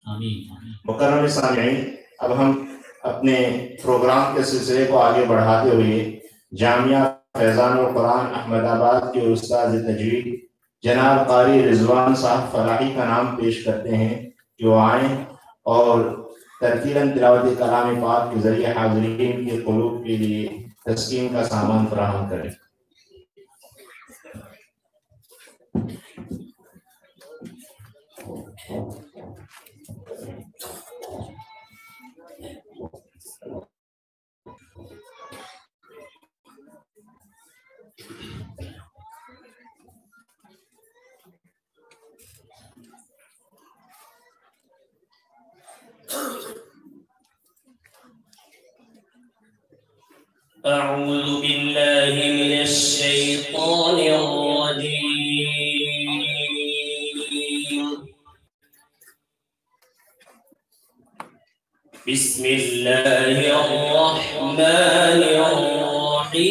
मुकर्रम सामीईन, अब हम अपने प्रोग्राम के सिलसिले को आगे बढ़ाते हुए जामिया फैज़ानुल कुरान अहमदाबाद के उस्ताद तजवीद जनाब कारी रिजवान साहब फलाही का नाम पेश करते हैं कि वो आए और तरतीलन तिलावत कलाम पाक के जरिए हाज़रीन के क़ुलूब के लिए तस्कीन का सामान फराहम करें। أعوذ بالله من الشيطان الرجيم. بسم الله الرحمن الرحيم.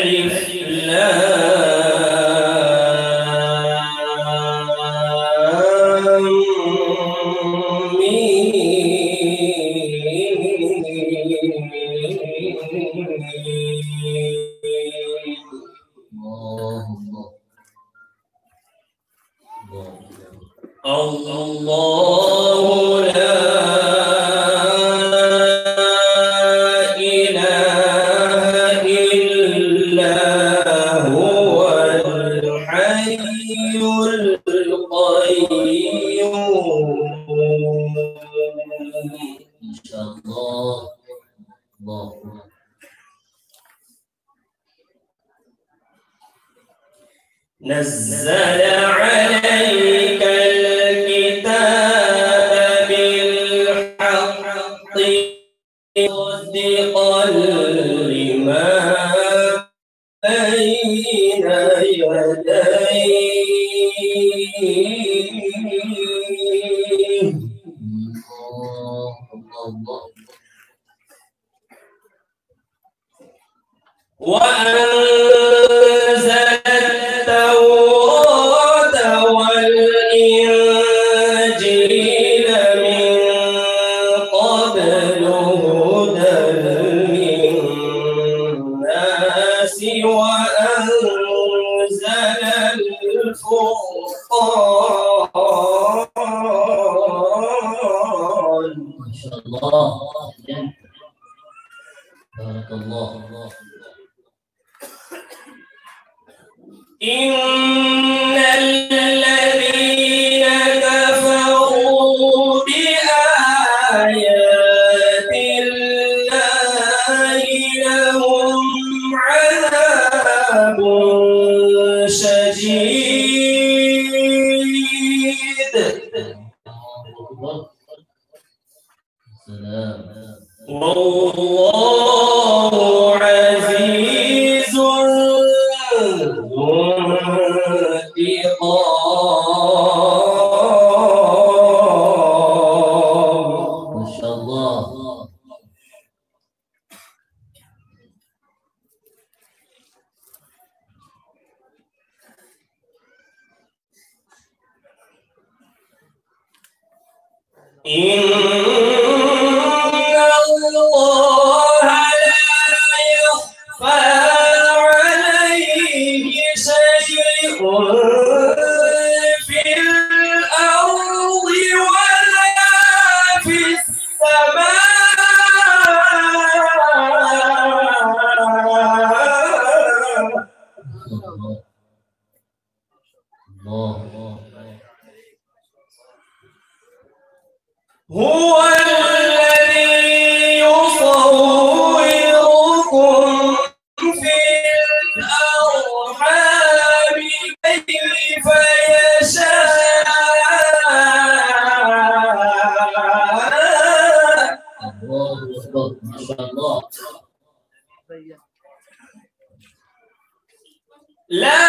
ألف لام الله لا إله إلا هو الحي القيوم. إن شاء الله. نزل عليك الكتاب بالحق مصدقا لما بين يديه. وأنزل التوراة والإنجيل من قبل هدى للناس وأنزل الفرقان. ما شاء الله. بارك الله. إن الذين كفروا بآيات الله لهم عذاب شديد والله عزيز ذو انتقام. ما شاء الله. إن الله لا يخفى عليه شيء في الأرض ولا في السماء. هو الذي يصوركم في الأرحام كيف يشاء. الله أكبر. ما شاء الله. لا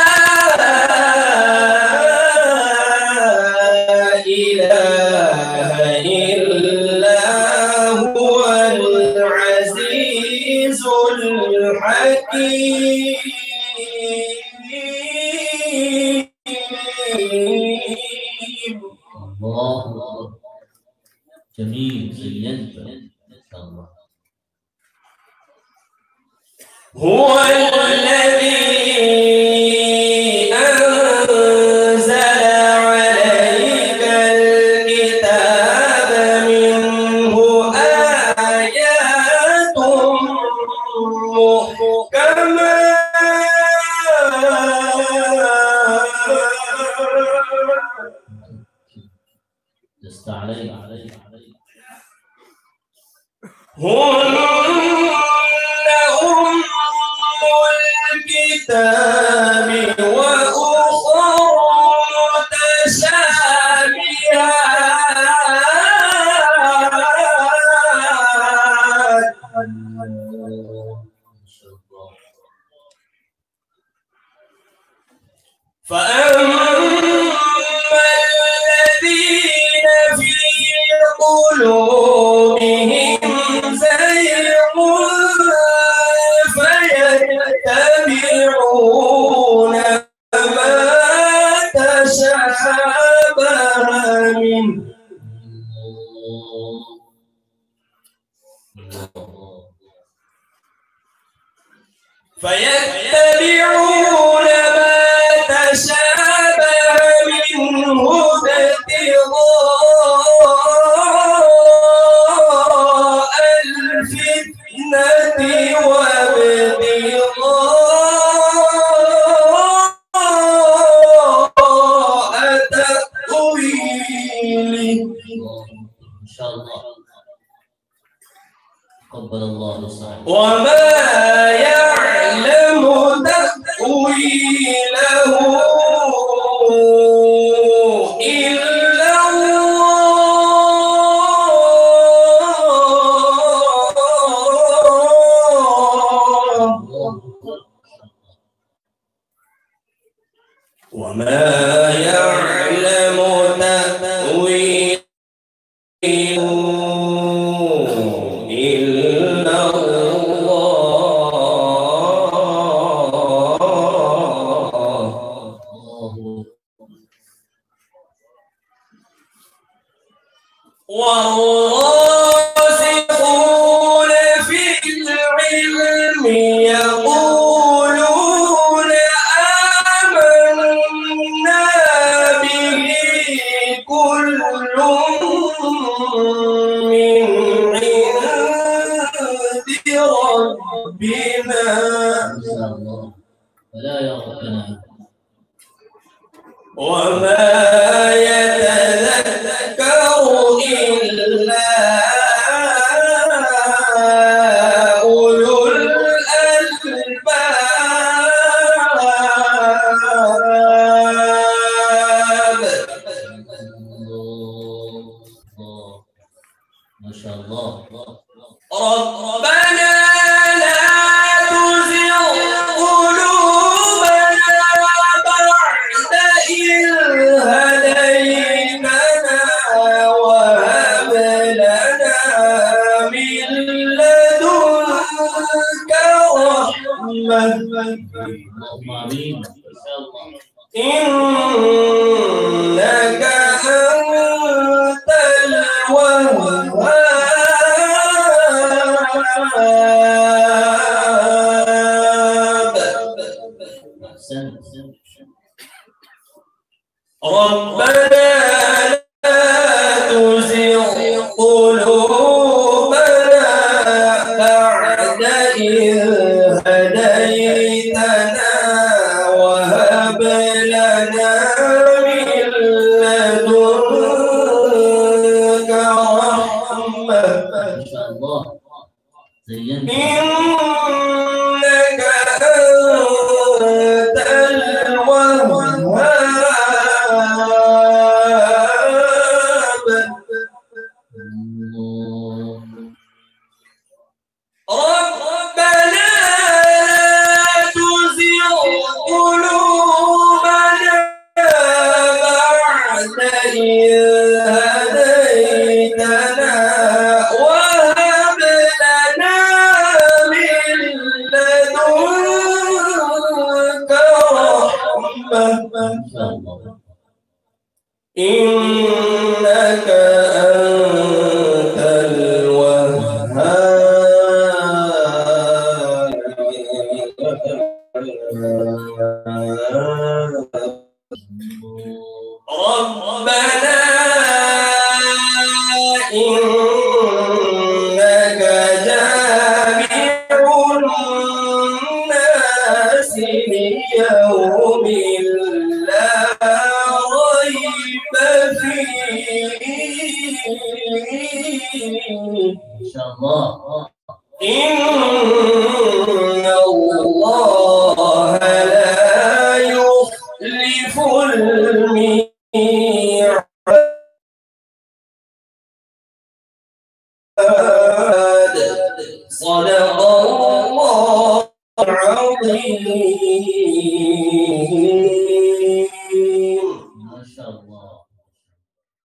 إله إلا هو الله جميل زينت ما شاء الله. هو الذي أنزل عليك الكتاب منه آيات محكمات لست عليه هن أم الكتاب وأخر متشابهات. فأما الذين في قلوبهم زيغ فيتبعون ما تشابه منه ابتغاء الفتنة وابتغاء تأويله. إن شاء الله تقبل الله صالح. وما يعلم تأويله إلا الله. وما يعلم تأويله إلا الله. والراسخون في العلم يقولون آمنا به كل من عند ربنا. ولا يربنا وما يتذكر إلا أولو الألباب. ما شاء الله. ربنا لا تزغ قلوبنا بعد إذ هديتنا وهب لنا من لدنك رحمة. اللهم آمين. إنك أنت الوهاب. ربنا لا تزغ قلوبنا بعد إذ هديتنا وهب لنا من لدنك رحمة. إن شاء الله زينت. إنك أنت الوهاب. ربنا لا تزغ قلوبنا بعد إذ هديتنا وهب لنا من لدنك يوم لا ريب فيه إن شاء الله. إن الله لا يخلف الميعاد صدق الله العظيم.